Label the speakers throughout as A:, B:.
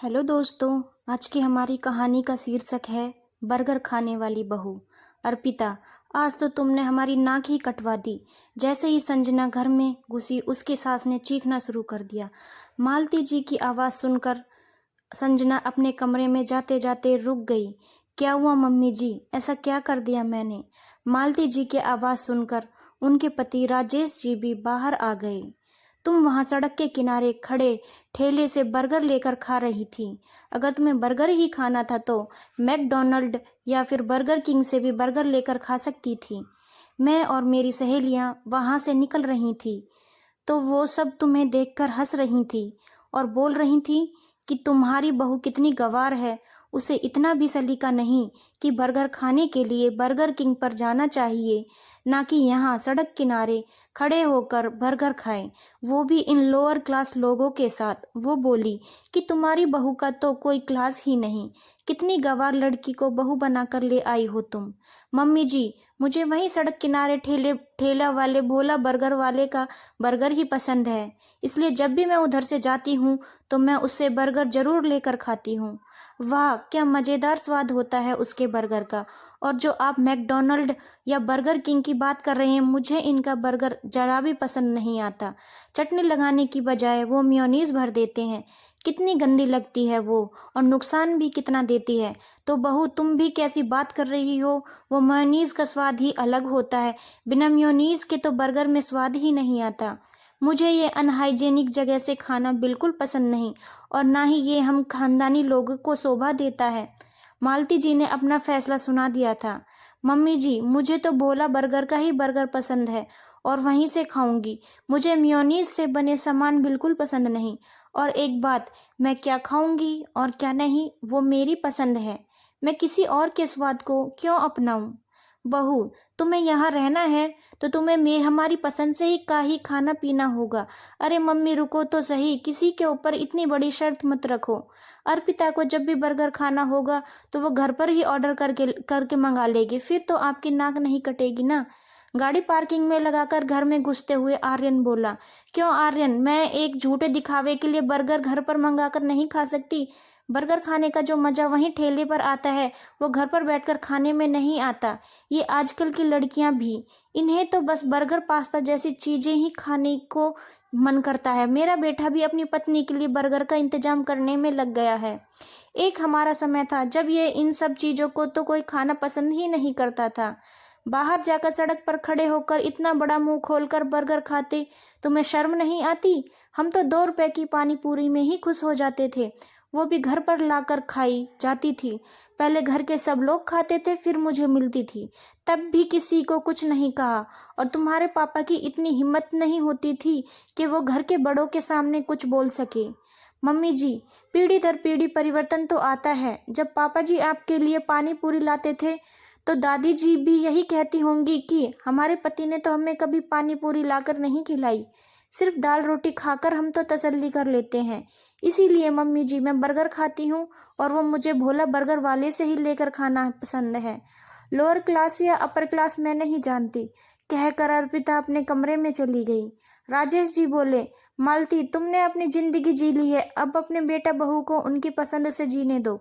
A: Hello दोस्तों। आज की हमारी कहानी का शीर्षक है बर्गर खाने वाली बहू। अर्पिता, आज तो तुमने हमारी नाक ही कटवा दी। जैसे ही संजना घर में घुसी उसकी सास ने चीखना शुरू कर दिया। मालती जी की आवाज़ सुनकर संजना अपने कमरे में जाते जाते रुक गई। क्या हुआ मम्मी जी, ऐसा क्या कर दिया मैंने? मालती जी की आवाज़ सुनकर उनके पति राजेश जी भी बाहर आ गए। तुम वहां सड़क के किनारे खड़े ठेले से बर्गर लेकर खा रही थी। अगर तुम्हें बर्गर ही खाना था तो मैकडोनाल्ड या फिर बर्गर किंग से भी बर्गर लेकर खा सकती थी। मैं और मेरी सहेलियां वहां से निकल रही थी तो वो सब तुम्हें देखकर हंस रही थी और बोल रही थी कि तुम्हारी बहू कितनी गंवार है, उसे इतना भी सलीका नहीं कि बर्गर खाने के लिए बर्गर किंग पर जाना चाहिए, ना कि यहाँ सड़क किनारे खड़े होकर बर्गर खाए, वो भी इन लोअर क्लास लोगों के साथ। वो बोली कि तुम्हारी बहू का तो कोई क्लास ही नहीं, कितनी गंवार लड़की को बहू बनाकर ले आई हो तुम। मम्मी जी, मुझे वहीं सड़क किनारे ठेला वाले भोला बर्गर वाले का बर्गर ही पसंद है, इसलिए जब भी मैं उधर से जाती हूँ तो मैं उससे बर्गर जरूर लेकर खाती हूँ। वाह, क्या मज़ेदार स्वाद होता है उसके बर्गर का। और जो आप मैकडोनाल्ड या बर्गर किंग की बात कर रहे हैं, मुझे इनका बर्गर जरा भी पसंद नहीं आता। चटनी लगाने की बजाय वो मेयोनीज भर देते हैं, कितनी गंदी लगती है वो, और नुकसान भी कितना देती है। तो बहू, तुम भी कैसी बात कर रही हो? वो मेयोनीज का स्वाद ही अलग होता है, बिना मेयोनीज के तो बर्गर में स्वाद ही नहीं आता। मुझे ये अनहाइजेनिक जगह से खाना बिल्कुल पसंद नहीं, और ना ही ये हम खानदानी लोगों को शोभा देता है। मालती जी ने अपना फैसला सुना दिया था। मम्मी जी, मुझे तो भोला बर्गर का ही बर्गर पसंद है और वहीं से खाऊंगी। मुझे मेयोनीज से बने सामान बिल्कुल पसंद नहीं। और एक बात, मैं क्या खाऊंगी और क्या नहीं वो मेरी पसंद है, मैं किसी और के स्वाद को क्यों अपनाऊं? बहू, तुम्हें यहाँ रहना है तो तुम्हें हमारी पसंद से ही खाना पीना होगा। अरे मम्मी, रुको तो सही, किसी के ऊपर इतनी बड़ी शर्त मत रखो। अर्पिता को जब भी बर्गर खाना होगा तो वो घर पर ही ऑर्डर करके करके मंगा लेगी, फिर तो आपकी नाक नहीं कटेगी ना। गाड़ी पार्किंग में लगाकर घर में घुसते हुए आर्यन बोला। क्यों आर्यन, मैं एक झूठे दिखावे के लिए बर्गर घर पर मंगाकर नहीं खा सकती? बर्गर खाने का जो मजा वहीं ठेले पर आता है वो घर पर बैठकर खाने में नहीं आता। ये आजकल की लड़कियां भी, इन्हें तो बस बर्गर पास्ता जैसी चीजें ही खाने को मन करता है। मेरा बेटा भी अपनी पत्नी के लिए बर्गर का इंतजाम करने में लग गया है। एक हमारा समय था जब ये इन सब चीजों को तो कोई खाना पसंद ही नहीं करता था। बाहर जाकर सड़क पर खड़े होकर इतना बड़ा मुंह खोलकर बर्गर खाते, तुम्हें शर्म नहीं आती? हम तो 2 रुपए की पानी पूरी में ही खुश हो जाते थे, वो भी घर पर लाकर खाई जाती थी। पहले घर के सब लोग खाते थे, फिर मुझे मिलती थी, तब भी किसी को कुछ नहीं कहा। और तुम्हारे पापा की इतनी हिम्मत नहीं होती थी कि वो घर के बड़ों के सामने कुछ बोल सके। मम्मी जी, पीढ़ी दर पीढ़ी परिवर्तन तो आता है। जब पापा जी आपके लिए पानी पूरी लाते थे तो दादी जी भी यही कहती होंगी कि हमारे पति ने तो हमें कभी पानी पूरी लाकर नहीं खिलाई, सिर्फ दाल रोटी खाकर हम तो तसल्ली कर लेते हैं। इसीलिए मम्मी जी, मैं बर्गर खाती हूँ और वो मुझे भोला बर्गर वाले से ही लेकर खाना पसंद है। लोअर क्लास या अपर क्लास मैं नहीं जानती, कहकर अर्पिता अपने कमरे में चली गई। राजेश जी बोले, मालती, तुमने अपनी जिंदगी जी ली है, अब अपने बेटा बहू को उनकी पसंद से जीने दो।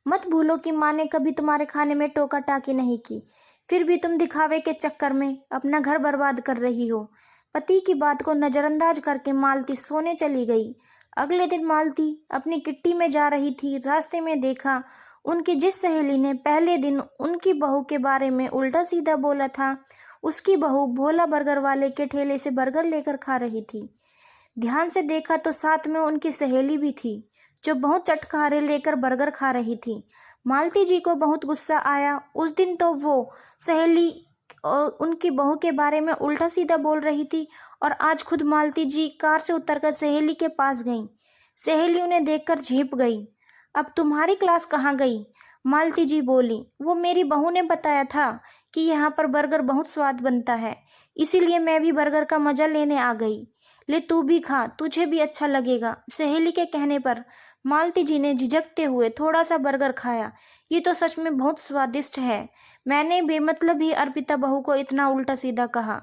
A: मत भूलो कि माँ ने कभी तुम्हारे खाने में टोका टाकी नहीं की, फिर भी तुम दिखावे के चक्कर में अपना घर बर्बाद कर रही हो। पति की बात को नजरअंदाज करके मालती सोने चली गई। अगले दिन मालती अपनी किट्टी में जा रही थी, रास्ते में देखा उनकी जिस सहेली ने पहले दिन उनकी बहू के बारे में उल्टा सीधा बोला था, उसकी बहू भोला बर्गर वाले के ठेले से बर्गर लेकर खा रही थी। ध्यान से देखा तो साथ में उनकी सहेली भी थी, जो बहुत चटखारे लेकर बर्गर खा रही थी। मालती जी को बहुत गुस्सा आया। उस दिन तो वो सहेली उनकी बहू के बारे में उल्टा सीधा बोल रही थी, और आज खुद मालती जी कार से उतरकर सहेली के पास गईं। सहेली उन्हें देखकर झेप गई। अब तुम्हारी क्लास कहाँ गई? मालती जी बोली, वो मेरी बहू ने बताया था कि यहाँ पर बर्गर बहुत स्वाद बनता है, इसीलिए मैं भी बर्गर का मजा लेने आ गई। ले, तू भी खा, तुझे भी अच्छा लगेगा। सहेली के कहने पर मालती जी ने झिझकते हुए थोड़ा सा बर्गर खाया। ये तो सच में बहुत स्वादिष्ट है। मैंने बेमतलब ही अर्पिता बहू को इतना उल्टा सीधा कहा।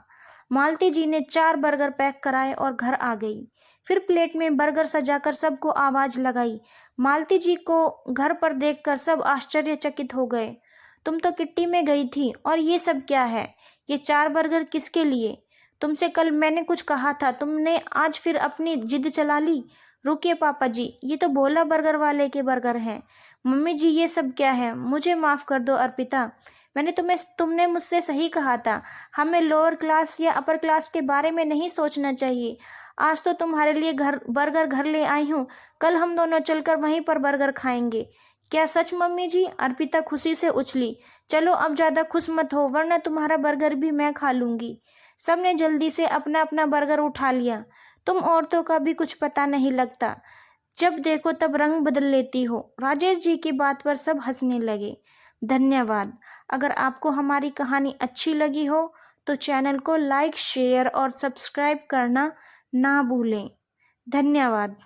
A: मालती जी ने 4 बर्गर पैक कराए और घर आ गई। फिर प्लेट में बर्गर सजाकर सबको आवाज लगाई। मालती जी को घर पर देखकर सब आश्चर्यचकित हो गए। तुम तो किट्टी में गई थी और ये सब क्या है? ये 4 बर्गर किसके लिए? तुमसे कल मैंने कुछ कहा था, तुमने आज फिर अपनी जिद चला ली। रुकिए पापा जी, ये तो भोला बर्गर वाले के बर्गर हैं। मम्मी जी ये सब क्या है? मुझे माफ कर दो अर्पिता, तुमने मुझसे सही कहा था। हमें लोअर क्लास या अपर क्लास के बारे में नहीं सोचना चाहिए। आज तो तुम्हारे लिए बर्गर घर ले आई हूँ, कल हम दोनों चलकर वहीं पर बर्गर खाएंगे। क्या सच मम्मी जी? अर्पिता खुशी से उछली। चलो अब ज्यादा खुश मत हो, वरना तुम्हारा बर्गर भी मैं खा लूंगी। सबने जल्दी से अपना अपना बर्गर उठा लिया। तुम औरतों का भी कुछ पता नहीं लगता, जब देखो तब रंग बदल लेती हो। राजेश जी की बात पर सब हंसने लगे। धन्यवाद। अगर आपको हमारी कहानी अच्छी लगी हो तो चैनल को लाइक, शेयर और सब्सक्राइब करना ना भूलें। धन्यवाद।